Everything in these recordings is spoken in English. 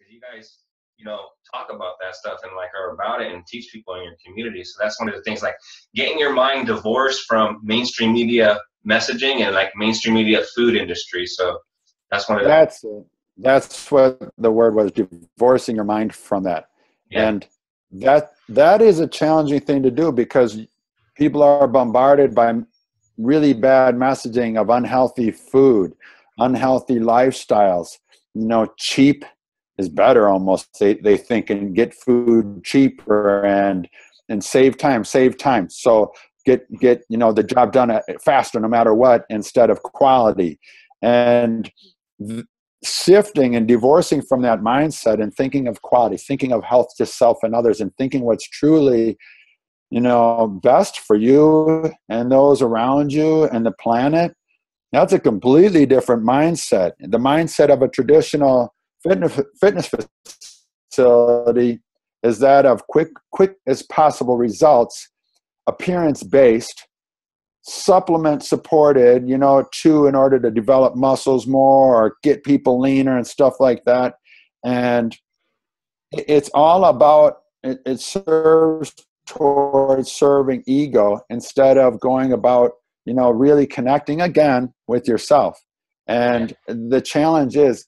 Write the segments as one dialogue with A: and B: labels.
A: because you guys, talk about that stuff and like are about it and teach people in your community. So that's one of the things, like getting your mind divorced from mainstream media messaging and like mainstream media food industry. So that's one of the.
B: That's what the word was, divorcing your mind from that.
A: Yeah.
B: And that is a challenging thing to do because people are bombarded by really bad messaging of unhealthy food, unhealthy lifestyles. Cheap is better almost, they think, and get food cheaper and save time. So get the job done faster no matter what, instead of quality. And sifting and divorcing from that mindset and thinking of quality, thinking of health to self and others, and thinking what's truly best for you and those around you and the planet. That's a completely different mindset. The mindset of a traditional fitness facility is that of quick as possible results, appearance based, supplement supported, in order to develop muscles more or get people leaner and stuff like that. And it's all about, it serves towards serving ego instead of going about, really connecting again with yourself. And the challenge is,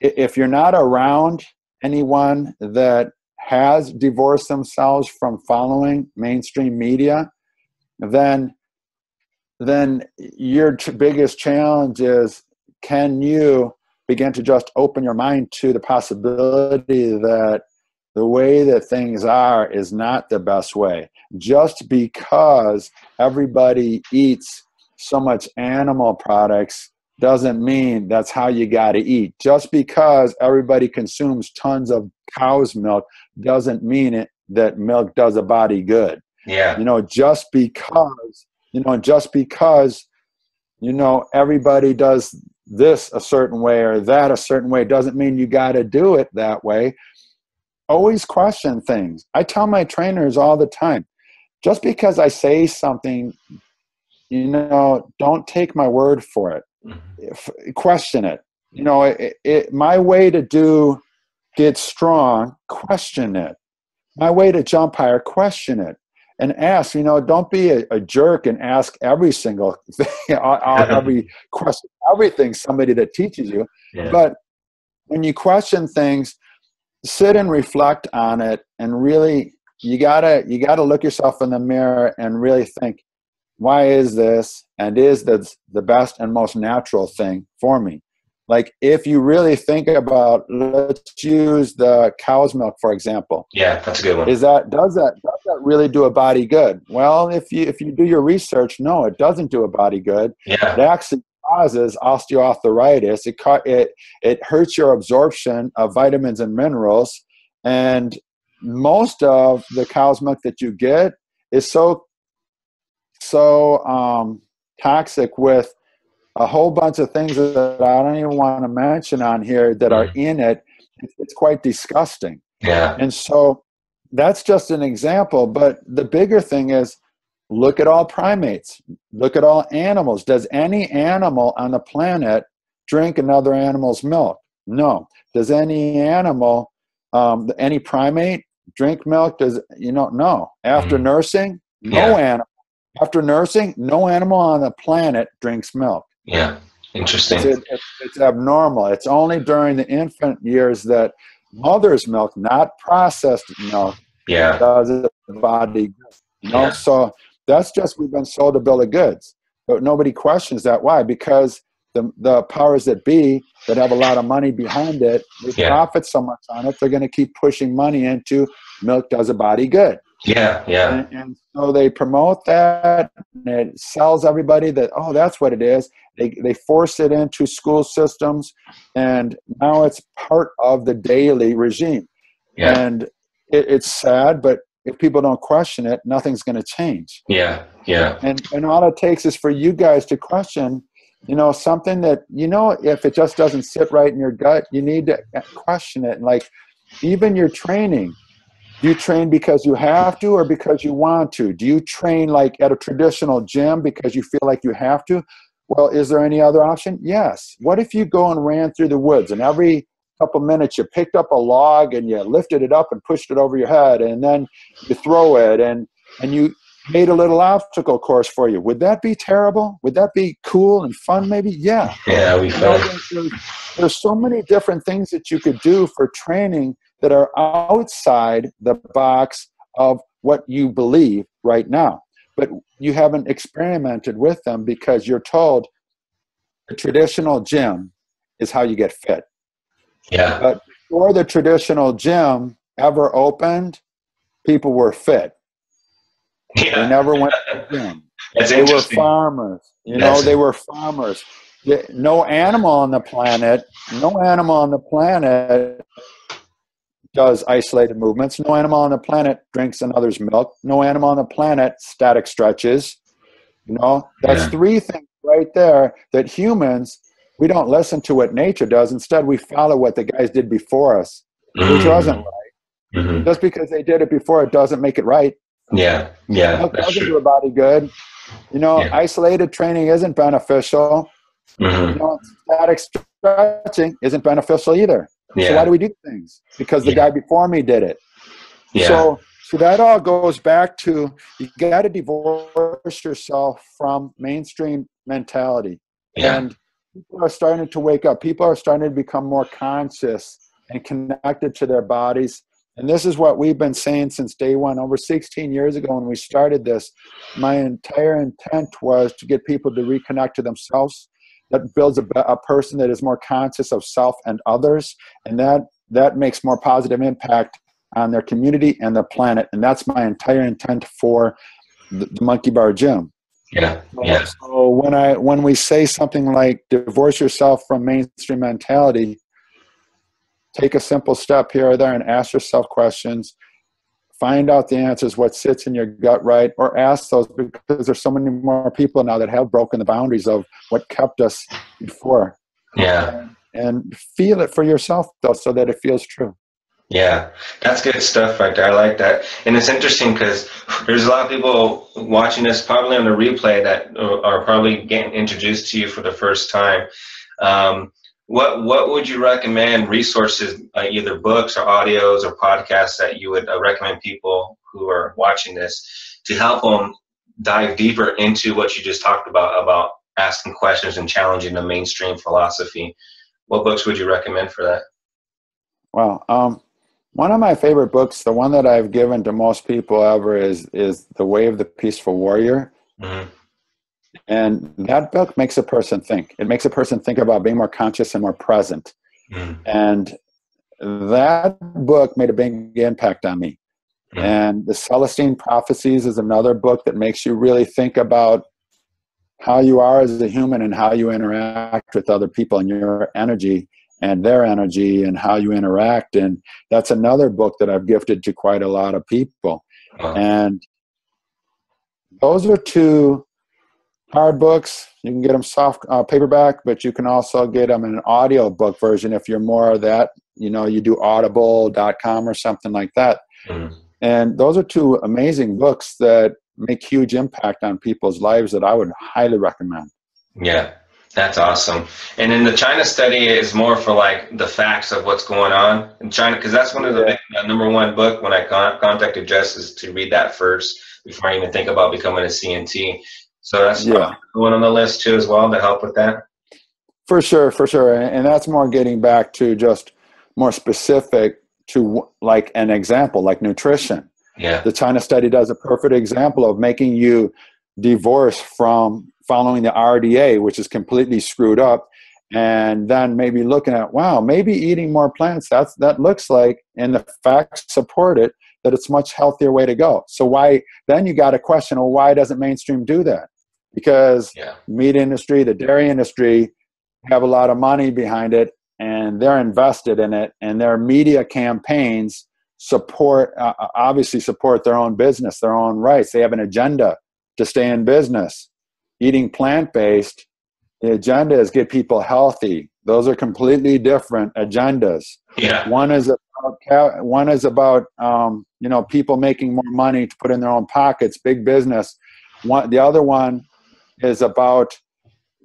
B: if you're not around anyone that has divorced themselves from following mainstream media, then your biggest challenge is, can you begin to just open your mind to the possibility that the way that things are is not the best way? Just because everybody eats so much animal products doesn't mean that's how you got to eat. Just because everybody consumes tons of cow's milk doesn't mean that milk does a body good.
A: Yeah.
B: Just because everybody does this a certain way or that a certain way doesn't mean you got to do it that way. Always question things. I tell my trainers all the time, just because I say something, don't take my word for it. Question it. My way to get strong, question it. My way to jump higher, question it. And ask, don't be a jerk and ask every single thing, every question, everything somebody that teaches you. Yeah. But when you question things, sit and reflect on it, and really, you gotta look yourself in the mirror and really think, why is this, and is this the best and most natural thing for me? Like, if you really think about, let's use the cow's milk, for example.
A: Yeah, that's a good one.
B: Does that really do a body good? Well, if you do your research, no, it doesn't do a body good.
A: Yeah.
B: It actually causes osteoarthritis. It hurts your absorption of vitamins and minerals. And most of the cow's milk that you get is so toxic with a whole bunch of things that I don't even want to mention on here that are in it. It's quite disgusting.
A: Yeah.
B: And so that's just an example. But the bigger thing is, look at all primates. Look at all animals. Does any animal on the planet drink another animal's milk? No. Does any animal, any primate drink milk? No. After nursing, no animal. After nursing, no animal on the planet drinks milk.
A: Yeah, interesting.
B: It's abnormal. It's only during the infant years that mother's milk, not processed milk, does the body good.
A: Yeah.
B: So that's just, we've been sold a bill of goods, but nobody questions that. Why? Because the powers that be that have a lot of money behind it, they profit so much on it, they're going to keep pushing money into milk does a body good.
A: Yeah, yeah.
B: And so they promote that, and it sells everybody that, oh, that's what it is. They force it into school systems, and now it's part of the daily regime.
A: Yeah.
B: And it's sad, but if people don't question it, nothing's going to change.
A: Yeah, yeah.
B: And all it takes is for you guys to question, something that, if it just doesn't sit right in your gut, you need to question it. And like, even your training, do you train because you have to or because you want to? Do you train like at a traditional gym because you feel like you have to? Well, is there any other option? Yes. What if you go and ran through the woods, and every couple minutes you picked up a log and you lifted it up and pushed it over your head, and then you throw it, and you made a little obstacle course for you. Would that be terrible? Would that be cool and fun? Maybe, yeah.
A: Yeah, we fun.
B: There's so many different things that you could do for training that are outside the box of what you believe right now. But you haven't experimented with them because you're told the traditional gym is how you get fit.
A: Yeah.
B: But before the traditional gym ever opened, people were fit.
A: Yeah.
B: They never went to the gym.
A: That's
B: They were
A: interesting.
B: farmers. They were farmers. No animal on the planet does isolated movements. No animal on the planet drinks another's milk. No animal on the planet static stretches. That's three things right there that humans, we don't listen to what nature does. Instead, we follow what the guys did before us, which wasn't right.
A: Mm-hmm.
B: Just because they did it before, it doesn't make it right.
A: Yeah.
B: Milk doesn't do a body good. Isolated training isn't beneficial.
A: Mm-hmm.
B: Static stretching isn't beneficial either.
A: Yeah.
B: So why do we do things? Because the guy before me did it.
A: Yeah.
B: So that all goes back to, you got to divorce yourself from mainstream mentality.
A: Yeah.
B: And people are starting to wake up. People are starting to become more conscious and connected to their bodies. And this is what we've been saying since day one. Over 16 years ago when we started this, my entire intent was to get people to reconnect to themselves. That builds a person that is more conscious of self and others, and that makes more positive impact on their community and the planet. And that's my entire intent for the Monkey Bar Gym.
A: Yeah.
B: So when we say something like divorce yourself from mainstream mentality, take a simple step here or there and ask yourself questions. Find out the answers, what sits in your gut, right? Or ask those, because there's so many more people now that have broken the boundaries of what kept us before.
A: Yeah.
B: And feel it for yourself, though, so that it feels true.
A: Yeah, that's good stuff right there. I like that. And it's interesting because there's a lot of people watching this probably on the replay that are probably getting introduced to you for the first time. What would you recommend resources, either books or audios or podcasts, that you would recommend people who are watching this to help them dive deeper into what you just talked about asking questions and challenging the mainstream philosophy? What books would you recommend for that?
B: Well, one of my favorite books, the one that I've given to most people ever, is The Way of the Peaceful Warrior. Mm-hmm. And that book makes a person think. It makes a person think about being more conscious and more present. Mm. And that book made a big impact on me. Mm. And The Celestine Prophecies is another book that makes you really think about how you are as a human and how you interact with other people and your energy and their energy and how you interact. And that's another book that I've gifted to quite a lot of people. Wow. And those are two hard books. You can get them soft paperback, but you can also get them in an audio book version if you're more of that. You do audible.com or something like that. Mm-hmm. And those are two amazing books that make huge impact on people's lives that I would highly recommend.
A: Yeah, that's awesome. And then the China study is more for like the facts of what's going on in China, because that's one of the big, number one book when I contacted Jess is to read that first before I even think about becoming a CNT. So that's one on the list too as well to help with that.
B: For sure. And that's more getting back to just more specific to like an example, like nutrition.
A: Yeah.
B: The China study does a perfect example of making you divorce from following the RDA, which is completely screwed up, and then maybe looking at, wow, maybe eating more plants, that looks like, and the facts support it, that it's a much healthier way to go. So why, then you got to question, well, why doesn't mainstream do that? Because meat industry, the dairy industry have a lot of money behind it, and they're invested in it, and their media campaigns obviously support their own business, their own rights. They have an agenda to stay in business. Eating plant-based, the agenda is get people healthy. Those are completely different agendas.
A: Yeah.
B: One is about people making more money to put in their own pockets, big business. The other one is about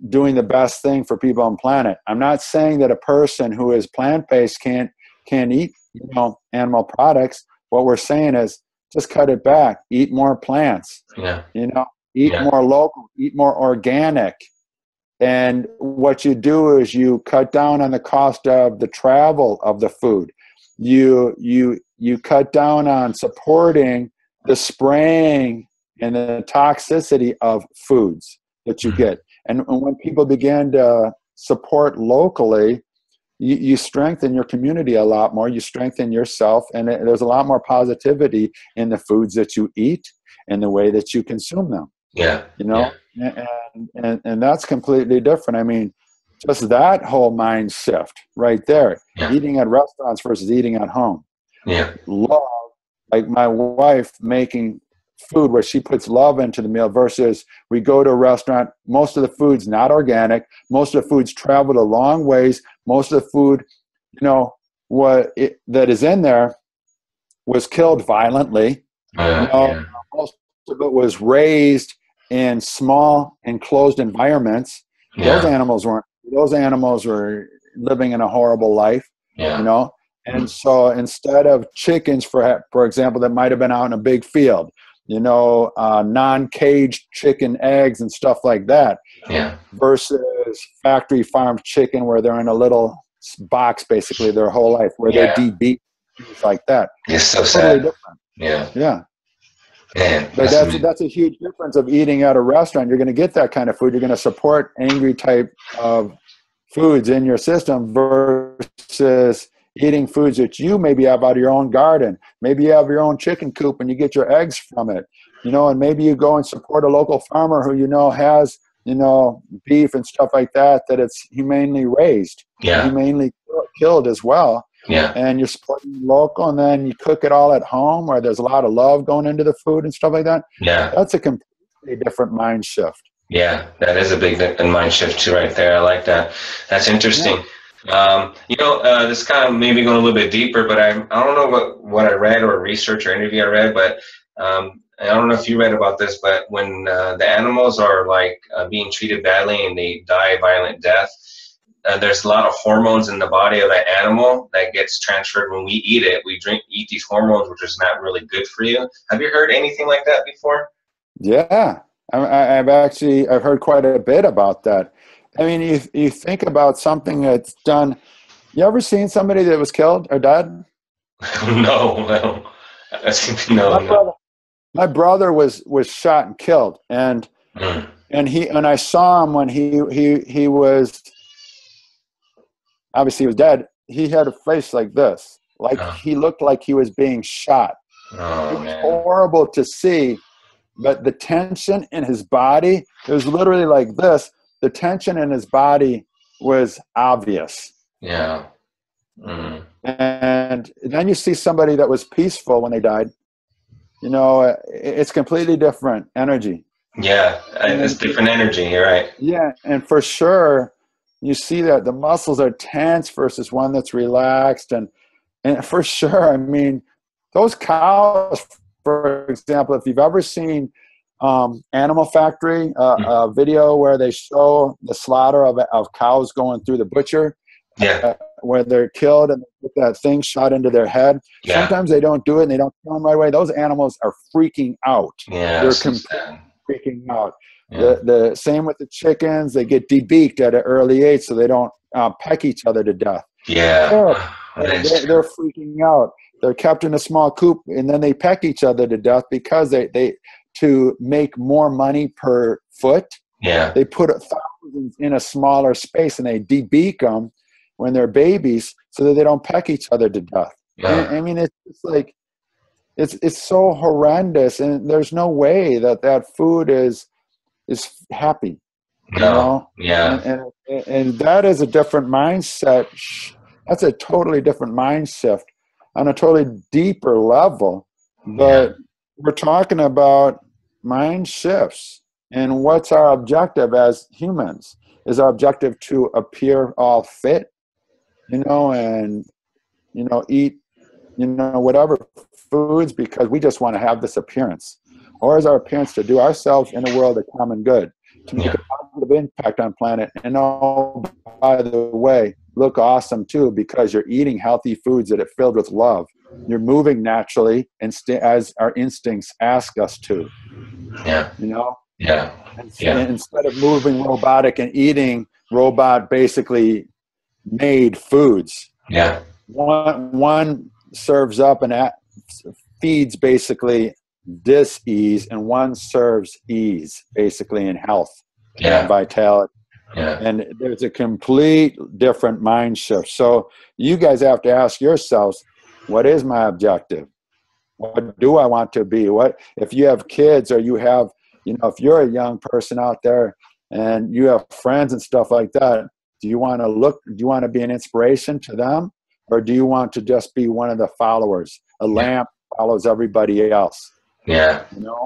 B: doing the best thing for people on planet. I'm not saying that a person who is plant-based can't eat, you know, animal products. What we're saying is just cut it back, eat more plants,
A: Yeah.
B: you know, eat
A: Yeah.
B: more local, eat more organic. And what you do is you cut down on the cost of the travel of the food. You cut down on supporting the spraying and the toxicity of foods that you get. And when people begin to support locally, you strengthen your community a lot more. You strengthen yourself, and there's a lot more positivity in the foods that you eat and the way that you consume them.
A: Yeah.
B: You know,
A: Yeah.
B: and that's completely different. I mean, just that whole mind shift right there.
A: Yeah.
B: Eating at restaurants versus eating at home.
A: Yeah.
B: Love, like my wife making food where she puts love into the meal versus we go to a restaurant. Most of the food's not organic. Most of the food's traveled a long ways. Most of the food, you know, that is in there was killed violently. You know, most of it was raised in small enclosed environments.
A: Yeah.
B: Those animals were living in a horrible life,
A: Yeah.
B: you know. And so instead of chickens, for example, that might have been out in a big field, you know, non-caged chicken eggs and stuff like that,
A: Yeah.
B: versus factory farmed chicken where they're in a little box basically their whole life, where they're debeat, things like that.
A: It's so
B: totally
A: sad.
B: Different.
A: Yeah.
B: Yeah.
A: Man,
B: But that's a huge difference of eating at a restaurant. You're going to get that kind of food. You're going to support angry type of foods in your system versus eating foods that you maybe have out of your own garden. Maybe you have your own chicken coop and you get your eggs from it, you know, and maybe you go and support a local farmer who, you know, has, you know, beef and stuff like that it's humanely raised, humanely killed as well.
A: Yeah.
B: And you're supporting local, and then you cook it all at home where there's a lot of love going into the food and stuff like that.
A: Yeah.
B: That's a completely different mind shift.
A: Yeah, that is a big mind shift too right there. I like that. That's interesting. Yeah. You know, this kind of maybe going a little bit deeper, but I don't know what I read or research or interview I read, but I don't know if you read about this, but when the animals are like being treated badly and they die a violent death, there's a lot of hormones in the body of that animal that gets transferred when we eat it. We eat these hormones, which is not really good for you. Have you heard anything like that before?
B: Yeah, I've heard quite a bit about that. I mean, you think about something that's done. You ever seen somebody that was killed or died?
A: No.
B: My brother was shot and killed, and I saw him when he was. Obviously, he was dead. He had a face like this, like he looked like he was being shot.
A: Oh,
B: it was horrible to see, but the tension in his body, it was literally like this. The tension in his body was obvious.
A: Yeah.
B: And then you see somebody that was peaceful when they died. You know, it's completely different energy.
A: Yeah, it's different energy. You're right.
B: Yeah, and for sure, you see that the muscles are tense versus one that's relaxed. And for sure, I mean, those cows, for example, if you've ever seen Animal Factory, a video where they show the slaughter of cows going through the butcher, where they're killed and they get that thing shot into their head. Yeah. Sometimes they don't do it and they don't kill them right away. Those animals are freaking out.
A: Yeah,
B: they're completely freaking out. Yeah. The same with the chickens. They get debeaked at an early age so they don't peck each other to death.
A: Yeah.
B: They're freaking out. They're kept in a small coop and then they peck each other to death because they to make more money per foot.
A: Yeah.
B: They put thousands in a smaller space and they debeak them when they're babies so that they don't peck each other to death. Yeah. I mean, it's like, it's so horrendous, and there's no way that food is happy.
A: No. You know? Yeah.
B: And that is a different mindset. That's a totally different mind shift on a totally deeper level. But we're talking about mind shifts. And what's our objective as humans? Is our objective to appear all fit, and, eat, whatever foods because we just want to have this appearance? Or is our appearance to do ourselves in the world a common good? to make a positive impact on planet. And oh, by the way, look awesome too, because you're eating healthy foods that are filled with love. You're moving naturally, as our instincts ask us to.
A: Yeah.
B: You know?
A: Yeah.
B: And instead of moving robotic and eating robot basically made foods.
A: Yeah.
B: One serves up and feeds basically dis-ease, and one serves ease basically in health and vitality.
A: Yeah.
B: And there's a complete different mind shift. So you guys have to ask yourselves, what is my objective? What do I want to be? What if you have kids, or you have, if you're a young person out there and you have friends and stuff like that, do you want to be an inspiration to them, or do you want to just be one of the followers? A lamp follows everybody else.
A: Yeah.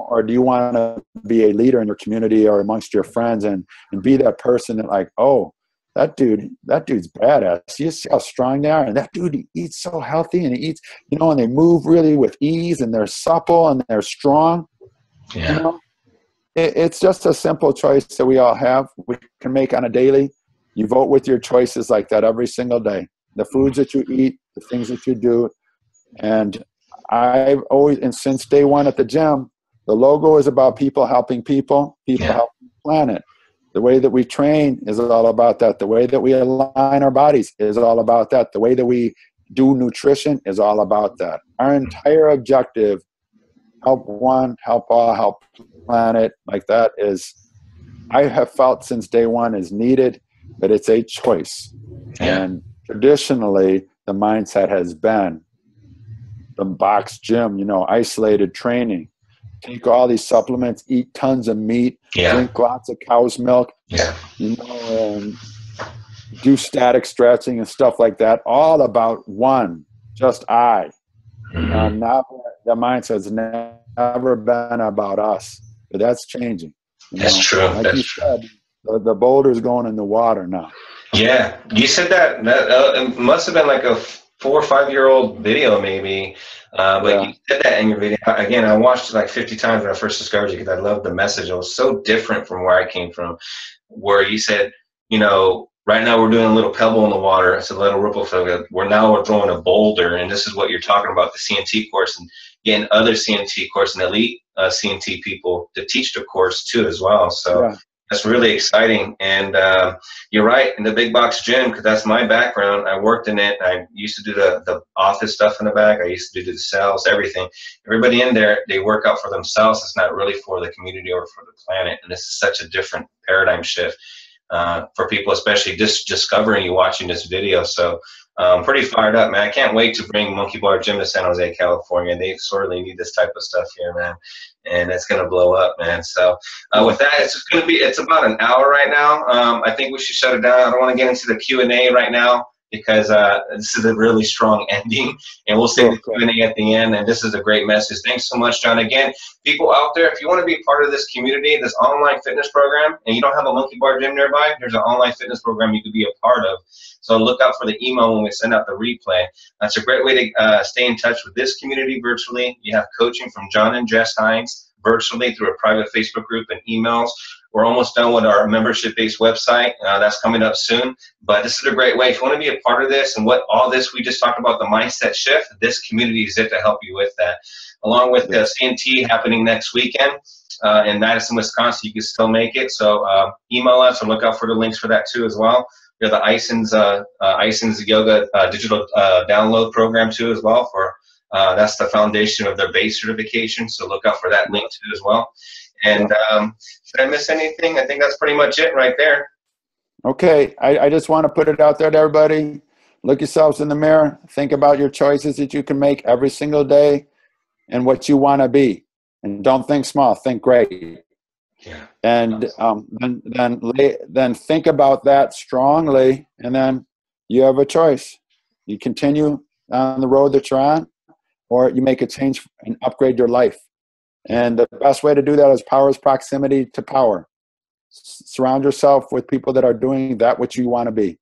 B: Or do you want to be a leader in your community or amongst your friends and be that person that, like, oh, that dude's badass. You see how strong they are, and that dude eats so healthy, and he eats, and they move really with ease, and they're supple and they're strong.
A: Yeah.
B: It's just a simple choice that we all have. We can make on a daily. You vote with your choices like that every single day. The foods that you eat, the things that you do. And I've always, and since day one at the gym, the logo is about people helping people helping the planet. The way that we train is all about that. The way that we align our bodies is all about that. The way that we do nutrition is all about that. Our entire objective, help one, help all, help the planet, like that, is, I have felt since day one, is needed, but it's a choice.
A: Yeah.
B: And traditionally, the mindset has been the box gym, isolated training, take all these supplements, eat tons of meat, drink lots of cow's milk, and do static stretching and stuff like that, all about one, just I. Now the mindset's never been about us, but that's changing.
A: That's true.
B: Like you said, the boulder's going in the water now.
A: Yeah, you said that it must have been like a 4 or 5 year old video, maybe. But you said that in your video. Again, I watched it like 50 times when I first discovered you, because I loved the message. It was so different from where I came from, where you said, right now we're doing a little pebble in the water. It's a little ripple effect. We're throwing a boulder, and this is what you're talking about, the CNT course, and getting other CNT course and elite CNT people to teach the course too as well. So that's really exciting. And you're right, in the big box gym, because that's my background. I worked in it. I used to do the office stuff in the back. I used to do the sales, everything. Everybody in there, they work out for themselves. It's not really for the community or for the planet. And this is such a different paradigm shift for people, especially just discovering you watching this video. So I'm pretty fired up, man. I can't wait to bring Monkey Bar Gym to San Jose, California. They sorely need this type of stuff here, man. And it's going to blow up, man. So with that, it's about an hour right now. I think we should shut it down. I don't want to get into the Q&A right now, because this is a really strong ending, and we'll save the Q&A at the end. And this is a great message. Thanks so much, John. Again, people out there, if you want to be part of this community, this online fitness program, and you don't have a Monkey Bar Gym nearby, there's an online fitness program you could be a part of. So look out for the email when we send out the replay. That's a great way to stay in touch with this community virtually. You have coaching from John and Jess Hines virtually through a private Facebook group and emails. We're almost done with our membership-based website. That's coming up soon. But this is a great way. If you want to be a part of this and what all this we just talked about, the mindset shift, this community is it to help you with that. Along with the CNT happening next weekend in Madison, Wisconsin, you can still make it. So email us or look out for the links for that too as well. We have the Ison's Yoga digital download program too as well. That's the foundation of their base certification. So look out for that link too as well. And did I miss anything? I think that's pretty much it right there.
B: Okay, I just want to put it out there to everybody. Look yourselves in the mirror. Think about your choices that you can make every single day and what you want to be. And don't think small, think great.
A: Yeah.
B: And then think about that strongly, and then you have a choice. You continue on the road that you're on, or you make a change and upgrade your life. And the best way to do that is power is proximity to power. Surround yourself with people that are doing that which you want to be.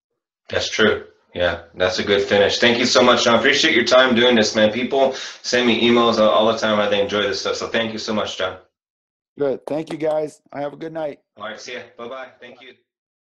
A: That's true. Yeah, that's a good finish. Thank you so much, John. Appreciate your time doing this, man. People send me emails all the time. They enjoy this stuff. So thank you so much, John.
B: Good. Thank you, guys. Have a good night.
A: All right, see ya. Bye bye. Thank you.